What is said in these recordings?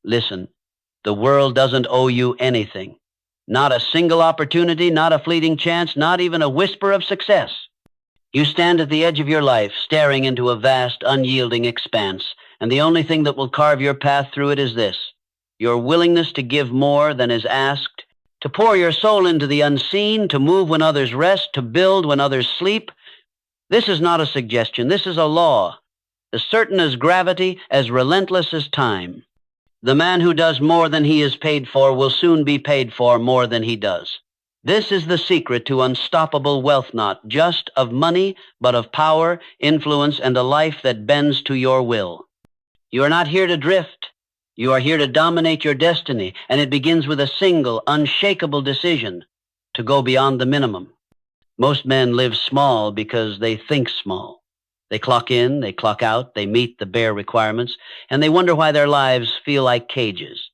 Listen, the world doesn't owe you anything. Not a single opportunity, not a fleeting chance, not even a whisper of success. You stand at the edge of your life, staring into a vast, unyielding expanse, and the only thing that will carve your path through it is this: your willingness to give more than is asked, to pour your soul into the unseen, to move when others rest, to build when others sleep. This is not a suggestion, this is a law, as certain as gravity, as relentless as time. The man who does more than he is paid for will soon be paid for more than he does. This is the secret to unstoppable wealth, not just of money, but of power, influence, and a life that bends to your will. You are not here to drift. You are here to dominate your destiny, and it begins with a single, unshakable decision: to go beyond the minimum. Most men live small because they think small. They clock in, they clock out, they meet the bare requirements, and they wonder why their lives feel like cages.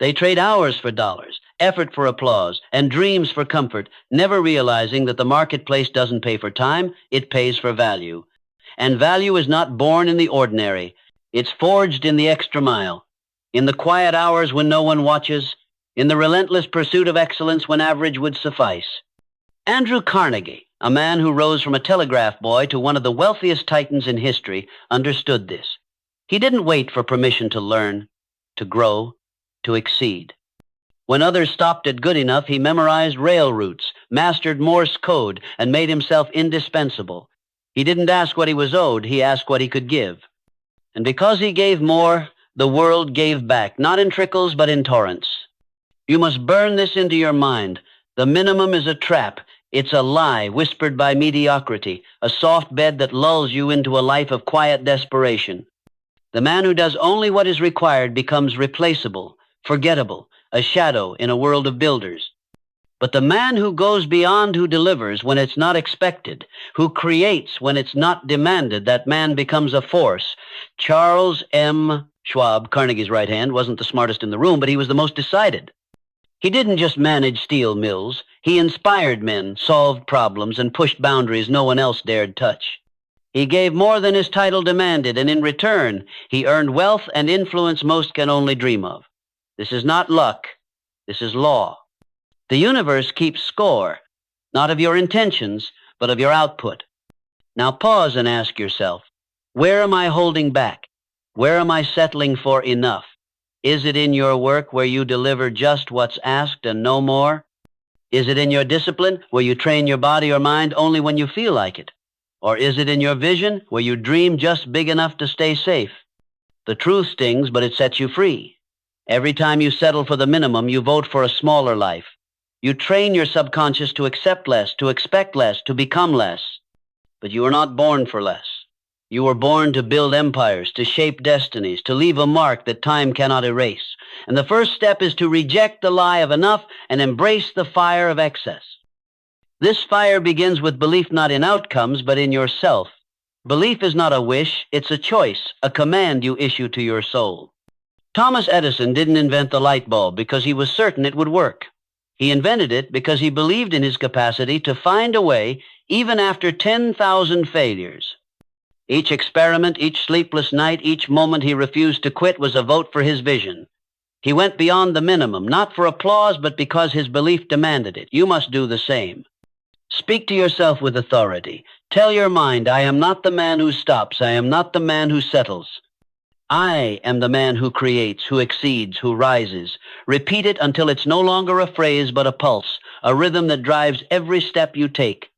They trade hours for dollars, effort for applause, and dreams for comfort, never realizing that the marketplace doesn't pay for time, it pays for value. And value is not born in the ordinary. It's forged in the extra mile, in the quiet hours when no one watches, in the relentless pursuit of excellence when average would suffice. Andrew Carnegie, a man who rose from a telegraph boy to one of the wealthiest titans in history, understood this. He didn't wait for permission to learn, to grow, to exceed. When others stopped at good enough, he memorized rail routes, mastered Morse code, and made himself indispensable. He didn't ask what he was owed, he asked what he could give. And because he gave more, the world gave back, not in trickles, but in torrents. You must burn this into your mind. The minimum is a trap. It's a lie whispered by mediocrity, a soft bed that lulls you into a life of quiet desperation. The man who does only what is required becomes replaceable, forgettable, a shadow in a world of builders. But the man who goes beyond, who delivers when it's not expected, who creates when it's not demanded, that man becomes a force. Charles M. Schwab, Carnegie's right hand, wasn't the smartest in the room, but he was the most decided. He didn't just manage steel mills. He inspired men, solved problems, and pushed boundaries no one else dared touch. He gave more than his title demanded, and in return, he earned wealth and influence most can only dream of. This is not luck. This is law. The universe keeps score, not of your intentions, but of your output. Now pause and ask yourself, where am I holding back? Where am I settling for enough? Is it in your work where you deliver just what's asked and no more? Is it in your discipline where you train your body or mind only when you feel like it? Or is it in your vision where you dream just big enough to stay safe? The truth stings, but it sets you free. Every time you settle for the minimum, you vote for a smaller life. You train your subconscious to accept less, to expect less, to become less. But you were not born for less. You were born to build empires, to shape destinies, to leave a mark that time cannot erase. And the first step is to reject the lie of enough and embrace the fire of excess. This fire begins with belief not in outcomes, but in yourself. Belief is not a wish, it's a choice, a command you issue to your soul. Thomas Edison didn't invent the light bulb because he was certain it would work. He invented it because he believed in his capacity to find a way even after 10,000 failures. Each experiment, each sleepless night, each moment he refused to quit was a vote for his vision. He went beyond the minimum, not for applause, but because his belief demanded it. You must do the same. Speak to yourself with authority. Tell your mind, I am not the man who stops. I am not the man who settles. I am the man who creates, who exceeds, who rises. Repeat it until it's no longer a phrase, but a pulse, a rhythm that drives every step you take.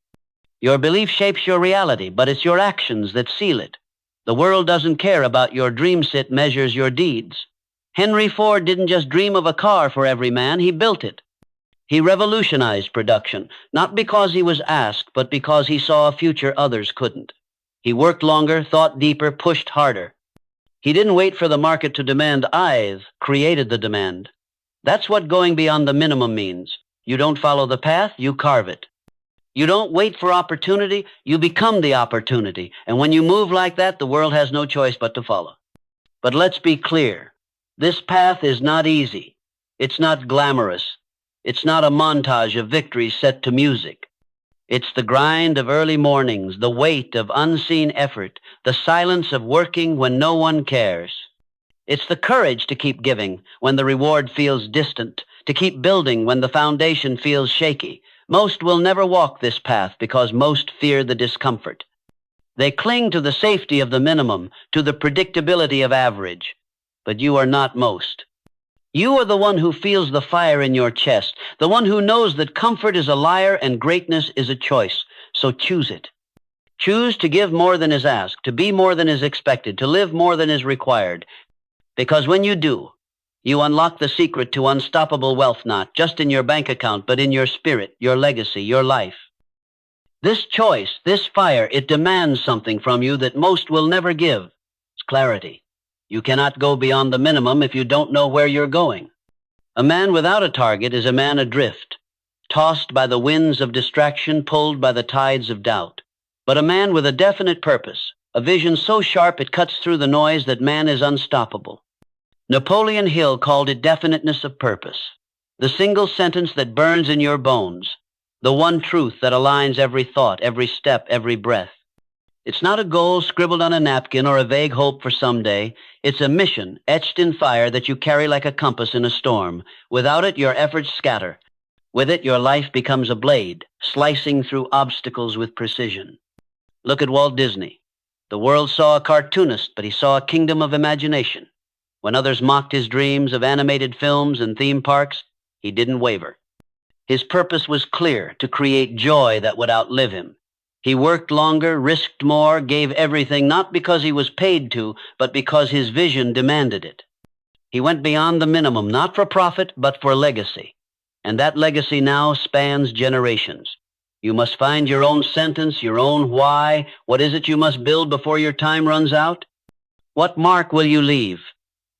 Your belief shapes your reality, but it's your actions that seal it. The world doesn't care about your dreams, it measures your deeds. Henry Ford didn't just dream of a car for every man, he built it. He revolutionized production, not because he was asked, but because he saw a future others couldn't. He worked longer, thought deeper, pushed harder. He didn't wait for the market to demand, I've created the demand. That's what going beyond the minimum means. You don't follow the path, you carve it. You don't wait for opportunity, you become the opportunity. And when you move like that, the world has no choice but to follow. But let's be clear. This path is not easy. It's not glamorous. It's not a montage of victories set to music. It's the grind of early mornings, the weight of unseen effort, the silence of working when no one cares. It's the courage to keep giving when the reward feels distant, to keep building when the foundation feels shaky. Most will never walk this path because most fear the discomfort. They cling to the safety of the minimum, to the predictability of average. But you are not most. You are the one who feels the fire in your chest, the one who knows that comfort is a liar and greatness is a choice. So choose it. Choose to give more than is asked, to be more than is expected, to live more than is required. Because when you do, you unlock the secret to unstoppable wealth, not just in your bank account, but in your spirit, your legacy, your life. This choice, this fire, it demands something from you that most will never give. It's clarity. You cannot go beyond the minimum if you don't know where you're going. A man without a target is a man adrift, tossed by the winds of distraction, pulled by the tides of doubt. But a man with a definite purpose, a vision so sharp it cuts through the noise that man is unstoppable. Napoleon Hill called it definiteness of purpose, the single sentence that burns in your bones, the one truth that aligns every thought, every step, every breath. It's not a goal scribbled on a napkin or a vague hope for someday. It's a mission etched in fire that you carry like a compass in a storm. Without it, your efforts scatter. With it, your life becomes a blade, slicing through obstacles with precision. Look at Walt Disney. The world saw a cartoonist, but he saw a kingdom of imagination. When others mocked his dreams of animated films and theme parks, he didn't waver. His purpose was clear, to create joy that would outlive him. He worked longer, risked more, gave everything, not because he was paid to, but because his vision demanded it. He went beyond the minimum, not for profit, but for legacy. And that legacy now spans generations. You must find your own sentence, your own why. What is it you must build before your time runs out? What mark will you leave?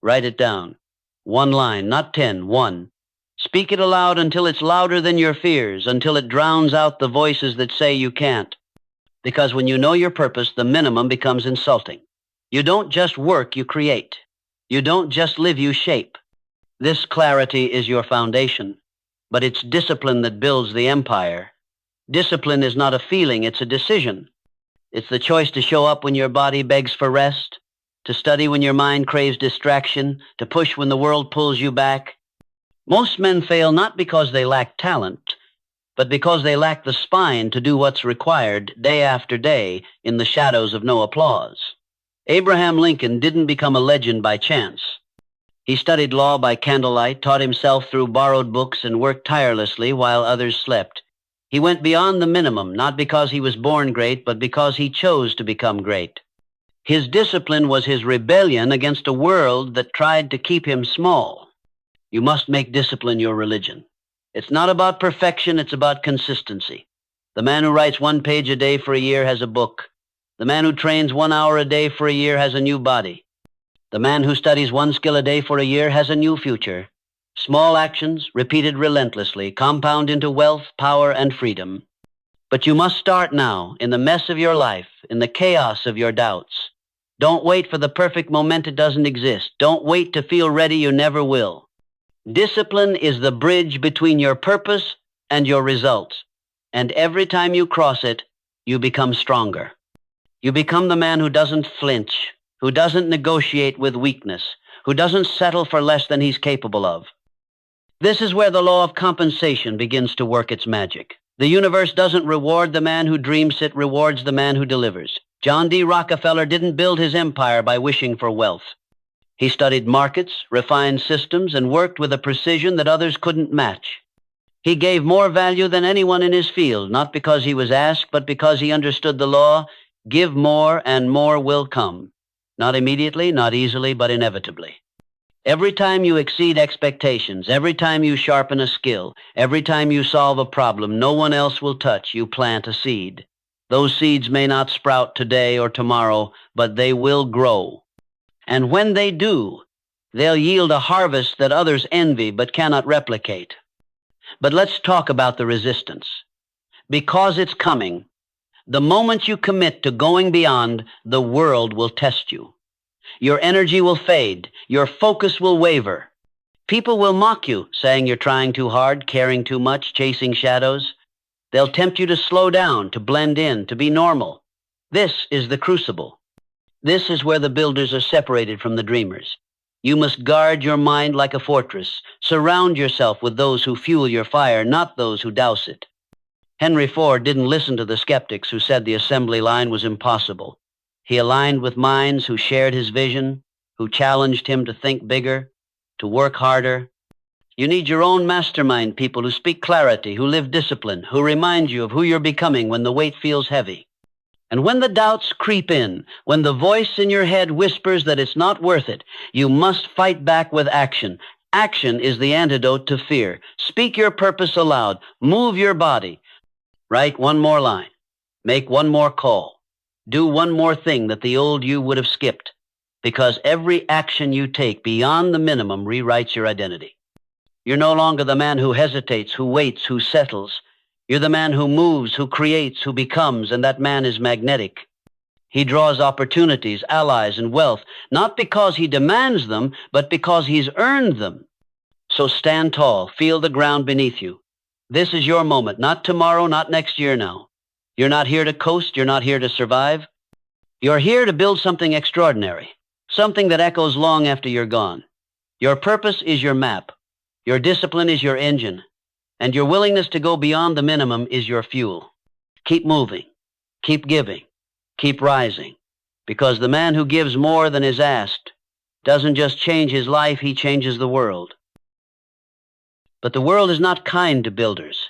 Write it down. One line, not 10, one. Speak it aloud until it's louder than your fears, until it drowns out the voices that say you can't. Because when you know your purpose, the minimum becomes insulting. You don't just work, you create. You don't just live, you shape. This clarity is your foundation, but it's discipline that builds the empire. Discipline is not a feeling, it's a decision. It's the choice to show up when your body begs for rest, to study when your mind craves distraction, to push when the world pulls you back. Most men fail not because they lack talent, but because they lack the spine to do what's required day after day in the shadows of no applause. Abraham Lincoln didn't become a legend by chance. He studied law by candlelight, taught himself through borrowed books, and worked tirelessly while others slept. He went beyond the minimum, not because he was born great, but because he chose to become great. His discipline was his rebellion against a world that tried to keep him small. You must make discipline your religion. It's not about perfection, it's about consistency. The man who writes 1 page a day for a year has a book. The man who trains 1 hour a day for a year has a new body. The man who studies 1 skill a day for a year has a new future. Small actions, repeated relentlessly, compound into wealth, power, and freedom. But you must start now, in the mess of your life, in the chaos of your doubts. Don't wait for the perfect moment, it doesn't exist. Don't wait to feel ready, you never will. Discipline is the bridge between your purpose and your results. And every time you cross it, you become stronger. You become the man who doesn't flinch, who doesn't negotiate with weakness, who doesn't settle for less than he's capable of. This is where the law of compensation begins to work its magic. The universe doesn't reward the man who dreams, it rewards the man who delivers. John D. Rockefeller didn't build his empire by wishing for wealth. He studied markets, refined systems, and worked with a precision that others couldn't match. He gave more value than anyone in his field, not because he was asked, but because he understood the law. Give more and more will come. Not immediately, not easily, but inevitably. Every time you exceed expectations, every time you sharpen a skill, every time you solve a problem no one else will touch, you plant a seed. Those seeds may not sprout today or tomorrow, but they will grow. And when they do, they'll yield a harvest that others envy but cannot replicate. But let's talk about the resistance. Because it's coming. The moment you commit to going beyond, the world will test you. Your energy will fade. Your focus will waver. People will mock you, saying you're trying too hard, caring too much, chasing shadows. They'll tempt you to slow down, to blend in, to be normal. This is the crucible. This is where the builders are separated from the dreamers. You must guard your mind like a fortress. Surround yourself with those who fuel your fire, not those who douse it. Henry Ford didn't listen to the skeptics who said the assembly line was impossible. He aligned with minds who shared his vision, who challenged him to think bigger, to work harder. You need your own mastermind people who speak clarity, who live discipline, who remind you of who you're becoming when the weight feels heavy. And when the doubts creep in, when the voice in your head whispers that it's not worth it, you must fight back with action. Action is the antidote to fear. Speak your purpose aloud. Move your body. Write one more line. Make one more call. Do one more thing that the old you would have skipped. Because every action you take beyond the minimum rewrites your identity. You're no longer the man who hesitates, who waits, who settles. You're the man who moves, who creates, who becomes, and that man is magnetic. He draws opportunities, allies, and wealth, not because he demands them, but because he's earned them. So stand tall, feel the ground beneath you. This is your moment, not tomorrow, not next year now. You're not here to coast, you're not here to survive. You're here to build something extraordinary, something that echoes long after you're gone. Your purpose is your map. Your discipline is your engine. And your willingness to go beyond the minimum is your fuel. Keep moving. Keep giving. Keep rising. Because the man who gives more than is asked doesn't just change his life, he changes the world. But the world is not kind to builders.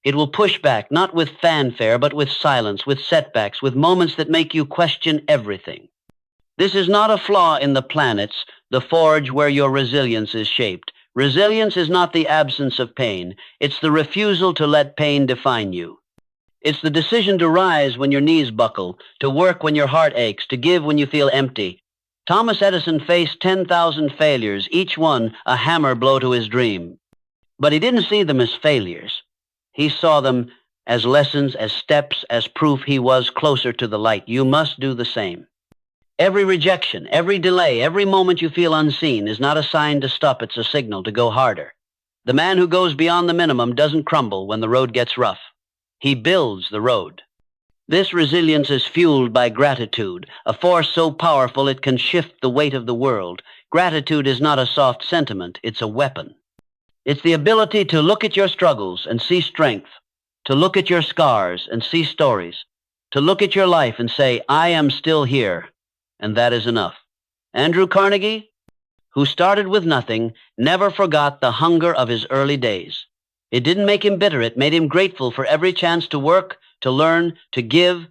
It will push back, not with fanfare, but with silence, with setbacks, with moments that make you question everything. This is not a flaw in the planets, the forge where your resilience is shaped. Resilience is not the absence of pain. It's the refusal to let pain define you. It's the decision to rise when your knees buckle, to work when your heart aches, to give when you feel empty. Thomas Edison faced 10,000 failures, each one a hammer blow to his dream. But he didn't see them as failures. He saw them as lessons, as steps, as proof he was closer to the light. You must do the same. Every rejection, every delay, every moment you feel unseen is not a sign to stop, it's a signal to go harder. The man who goes beyond the minimum doesn't crumble when the road gets rough. He builds the road. This resilience is fueled by gratitude, a force so powerful it can shift the weight of the world. Gratitude is not a soft sentiment, it's a weapon. It's the ability to look at your struggles and see strength, to look at your scars and see stories, to look at your life and say, I am still here. And that is enough. Andrew Carnegie, who started with nothing, never forgot the hunger of his early days. It didn't make him bitter. It made him grateful for every chance to work, to learn, to give.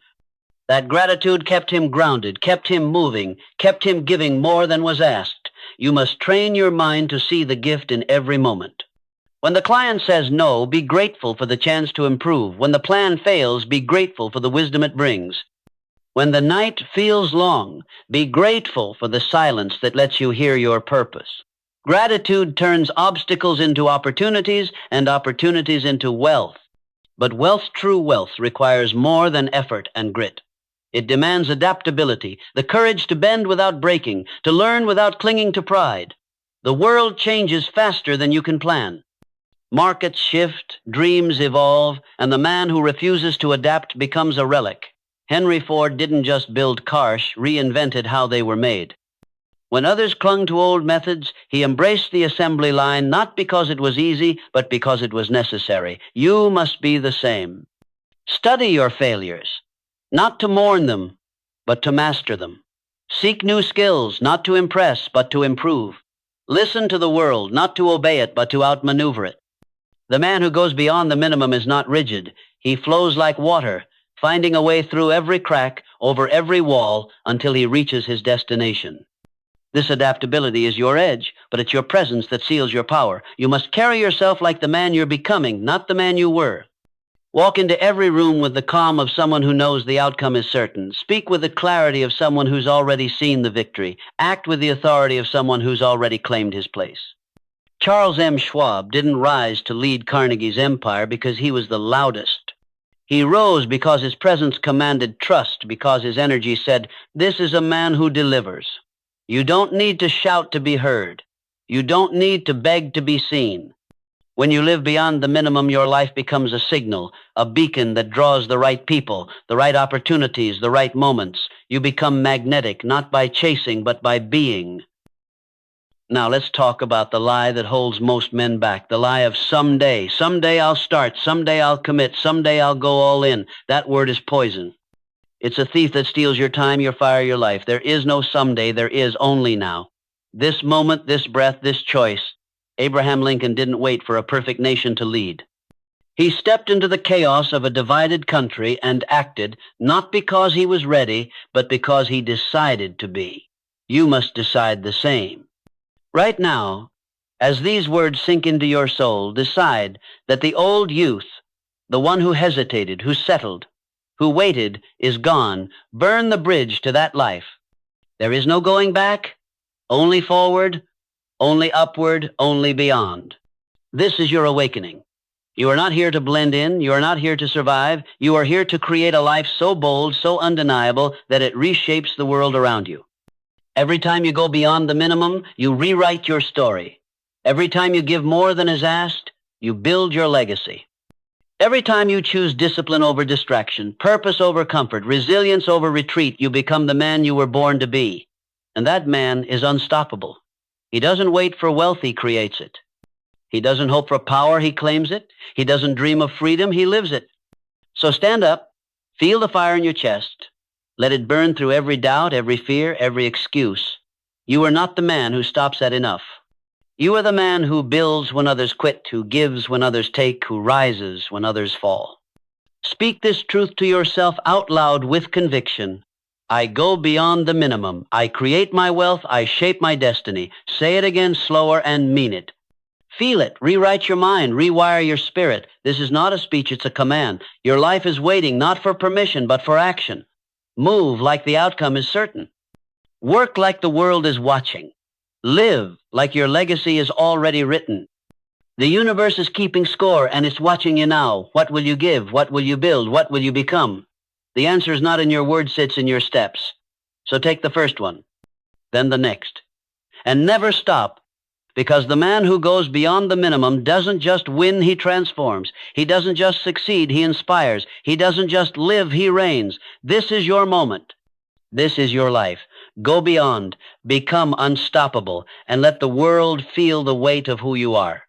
That gratitude kept him grounded, kept him moving, kept him giving more than was asked. You must train your mind to see the gift in every moment. When the client says no, be grateful for the chance to improve. When the plan fails, be grateful for the wisdom it brings. When the night feels long, be grateful for the silence that lets you hear your purpose. Gratitude turns obstacles into opportunities and opportunities into wealth. But true wealth, requires more than effort and grit. It demands adaptability, the courage to bend without breaking, to learn without clinging to pride. The world changes faster than you can plan. Markets shift, dreams evolve, and the man who refuses to adapt becomes a relic. Henry Ford didn't just build cars, reinvented how they were made. When others clung to old methods, he embraced the assembly line not because it was easy, but because it was necessary. You must be the same. Study your failures, not to mourn them, but to master them. Seek new skills, not to impress, but to improve. Listen to the world, not to obey it, but to outmaneuver it. The man who goes beyond the minimum is not rigid. He flows like water, finding a way through every crack, over every wall, until he reaches his destination. This adaptability is your edge, but it's your presence that seals your power. You must carry yourself like the man you're becoming, not the man you were. Walk into every room with the calm of someone who knows the outcome is certain. Speak with the clarity of someone who's already seen the victory. Act with the authority of someone who's already claimed his place. Charles M. Schwab didn't rise to lead Carnegie's empire because he was the loudest. He rose because his presence commanded trust, because his energy said, "This is a man who delivers." You don't need to shout to be heard. You don't need to beg to be seen. When you live beyond the minimum, your life becomes a signal, a beacon that draws the right people, the right opportunities, the right moments. You become magnetic, not by chasing, but by being. Now let's talk about the lie that holds most men back, the lie of someday. Someday I'll start, someday I'll commit, someday I'll go all in. That word is poison. It's a thief that steals your time, your fire, your life. There is no someday, there is only now. This moment, this breath, this choice. Abraham Lincoln didn't wait for a perfect nation to lead. He stepped into the chaos of a divided country and acted, not because he was ready, but because he decided to be. You must decide the same. Right now, as these words sink into your soul, decide that the old youth, the one who hesitated, who settled, who waited, is gone. Burn the bridge to that life. There is no going back, only forward, only upward, only beyond. This is your awakening. You are not here to blend in. You are not here to survive. You are here to create a life so bold, so undeniable, that it reshapes the world around you. Every time you go beyond the minimum, you rewrite your story. Every time you give more than is asked, you build your legacy. Every time you choose discipline over distraction, purpose over comfort, resilience over retreat, you become the man you were born to be. And that man is unstoppable. He doesn't wait for wealth, he creates it. He doesn't hope for power, he claims it. He doesn't dream of freedom, he lives it. So stand up, feel the fire in your chest. Let it burn through every doubt, every fear, every excuse. You are not the man who stops at enough. You are the man who builds when others quit, who gives when others take, who rises when others fall. Speak this truth to yourself out loud with conviction. I go beyond the minimum. I create my wealth. I shape my destiny. Say it again slower and mean it. Feel it. Rewrite your mind. Rewire your spirit. This is not a speech, it's a command. Your life is waiting not for permission, but for action. Move like the outcome is certain. Work like the world is watching. Live like your legacy is already written. The universe is keeping score and it's watching you now. What will you give? What will you build? What will you become? The answer is not in your words, it's in your steps. So take the first one, then the next. And never stop, because the man who goes beyond the minimum doesn't just win, he transforms. He doesn't just succeed, he inspires. He doesn't just live, he reigns. This is your moment. This is your life. Go beyond, become unstoppable, and let the world feel the weight of who you are.